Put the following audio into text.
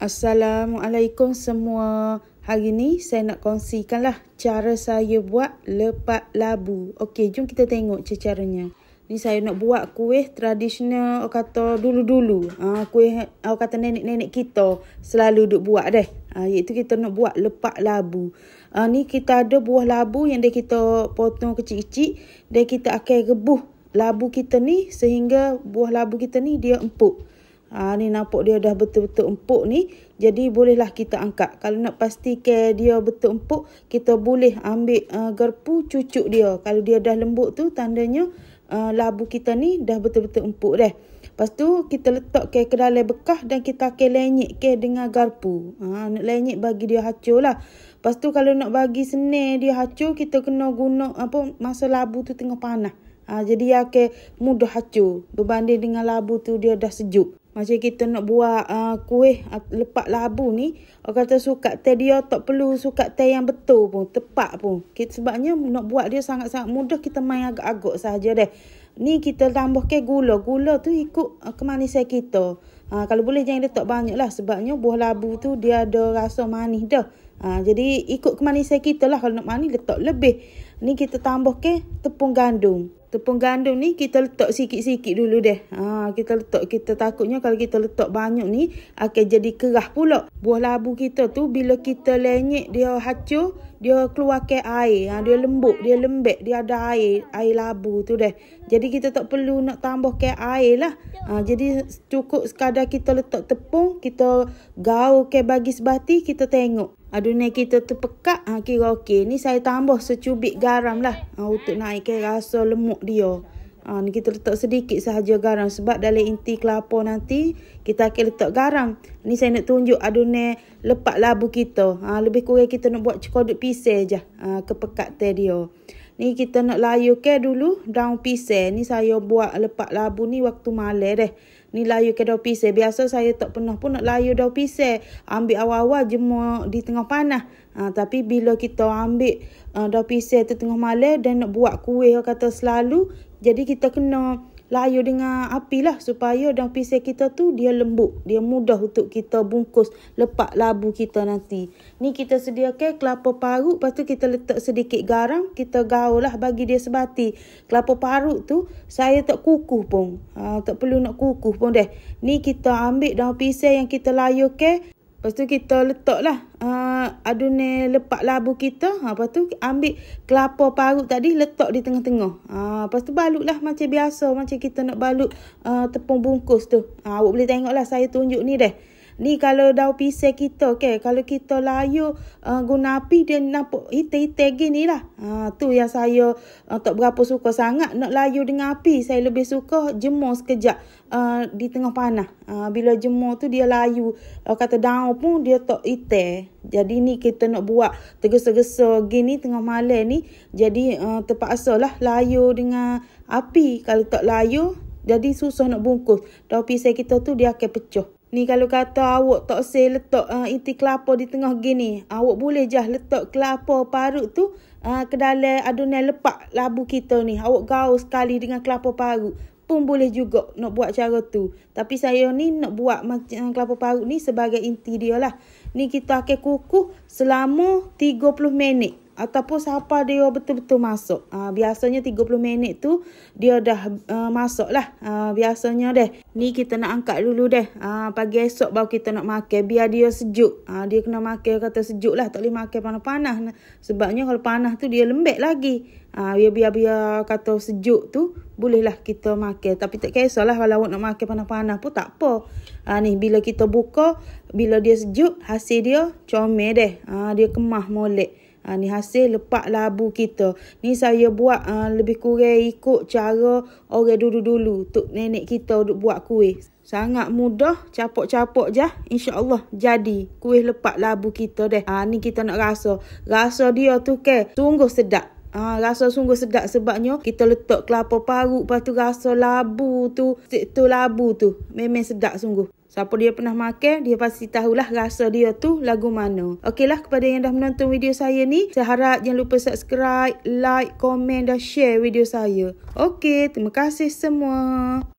Assalamualaikum semua. Hari ni saya nak kongsikanlah cara saya buat lepak labu. Okey, jom kita tengok caranya. Ni saya nak buat kuih tradisional, orang kata dulu-dulu. Kuih orang kata nenek-nenek kita selalu duk buat deh. Iaitu kita nak buat lepak labu. Ni kita ada buah labu yang dia kita potong kecil-kecil. Dan kita akan rebuh labu kita ni sehingga buah labu kita ni dia empuk. Ni nampak dia dah betul-betul empuk ni. Jadi bolehlah kita angkat. Kalau nak pastikan dia betul empuk, kita boleh ambil garpu cucuk dia. Kalau dia dah lembut tu tandanya labu kita ni dah betul-betul empuk dah. Lepas tu kita letak ke dalam bekah dan kita akan lenyek ke dengan garpu. Nak lenyek bagi dia hacur lah. Lepas tu kalau nak bagi senang dia hacur, kita kena guna masa labu tu tengah panas. Jadi dia akan mudah hacur berbanding dengan labu tu dia dah sejuk. Macam kita nak buat kuih lepak labu ni, orang kata sukat teh dia tak perlu sukat teh yang betul pun, tepat pun. Sebabnya nak buat dia sangat-sangat mudah, kita main agak-agak saja deh. Ni kita tambah ke gula. Gula tu ikut kemanisan kita. Kalau boleh jangan letak banyak lah, sebabnya buah labu tu dia ada rasa manis dah. Jadi ikut kemanisan kita lah, kalau nak manis letak lebih. Ni kita tambah ke tepung gandum. Tepung gandum ni kita letak sikit-sikit dulu deh. Kita takutnya kalau kita letak banyak ni akan jadi kerah pula. Buah labu kita tu bila kita lenyek dia hacur, dia keluar ke air. Dia lembut, dia lembek, dia ada air labu tu deh. Jadi kita tak perlu nak tambah ke air lah. Jadi cukup sekadar kita letak tepung, kita gaul ke bagi sebati, kita tengok adunan kita tu pekat, kira okey. Ni saya tambah secubit garam lah untuk naikkan rasa lemuk dia. Ni kita letak sedikit sahaja garam sebab dalam inti kelapa nanti kita akan letak garam. Ni saya nak tunjuk adunan lepak labu kita. Lebih kurang kita nak buat cekodok pisang je kepekat teh dia. Ni kita nak layukan dulu daun pisang. Ni saya buat lepak labu ni waktu malam deh. Ni layu ke daun pisang. Biasa saya tak pernah pun nak layu daun pisang. Ambil awal-awal jemur di tengah panas. Tapi bila kita ambil daun pisang tu tengah malam dan nak buat kuih kata selalu, jadi kita kena layu dengan api lah supaya daun pisang kita tu dia lembut. Dia mudah untuk kita bungkus lepak labu kita nanti. Ni kita sediakan kelapa parut. Lepas tu kita letak sedikit garam. Kita gaul lah bagi dia sebati. Kelapa parut tu saya tak kukuh pun. Tak perlu nak kukuh pun deh. Ni kita ambil daun pisang yang kita layukan. Lepas tu kita letak lah adunan lepak labu kita. Lepas tu ambil kelapa parut tadi letak di tengah-tengah. Lepas tu balut lah macam biasa. Macam kita nak balut tepung bungkus tu. Awak boleh tengok lah saya tunjuk ni deh. Ni kalau daun pisang kita kalau kita layu guna api dia nampak hitam-hitam gini lah. Tu yang saya tak berapa suka sangat nak layu dengan api. Saya lebih suka jemur sekejap di tengah panas. Bila jemur tu dia layu kata daun pun dia tak hitam. Jadi ni kita nak buat tergesa-gesa gini tengah malam ni. Jadi terpaksa lah layu dengan api. Kalau tak layu jadi susah nak bungkus. Daun pisang kita tu dia akan pecah. Ni kalau kata awak tak letak inti kelapa di tengah gini, awak boleh je letak kelapa parut tu ke dalam adunan lepak labu kita ni. Awak gaul sekali dengan kelapa parut pun boleh juga nak buat cara tu. Tapi saya ni nak buat macam kelapa parut ni sebagai inti dia lah. Ni kita akan kukuh selama 30 minit. Ataupun sampai dia betul-betul masak. Biasanya 30 minit tu dia dah masak lah. Biasanya deh. Ni kita nak angkat dulu deh. Pagi esok baru kita nak makan. Biar dia sejuk. Dia kena makan kata sejuk lah. Tak boleh makan panas-panas. Sebabnya kalau panas tu dia lembek lagi. Biar kata sejuk tu bolehlah kita makan. Tapi tak kisahlah kalau awak nak makan panas-panas pun tak apa. Ni bila kita buka, bila dia sejuk, hasil dia comel deh. Dia kemah molek. Ni hasil lepak labu kita. Ni saya buat lebih kurang ikut cara orang dulu-dulu. Tok nenek kita duk buat kuih. Sangat mudah, capok-capok je. InsyaAllah jadi kuih lepak labu kita deh. Ni kita nak rasa. Rasa dia tu sungguh sedap. Rasa sungguh sedap sebabnya kita letak kelapa parut. Lepas tu rasa labu tu. Labu tu memang sedap sungguh. Siapa dia pernah makan, dia pasti tahulah rasa dia tu lagu mana. Okeylah, kepada yang dah menonton video saya ni, saya harap jangan lupa subscribe, like, komen dan share video saya. Okey, terima kasih semua.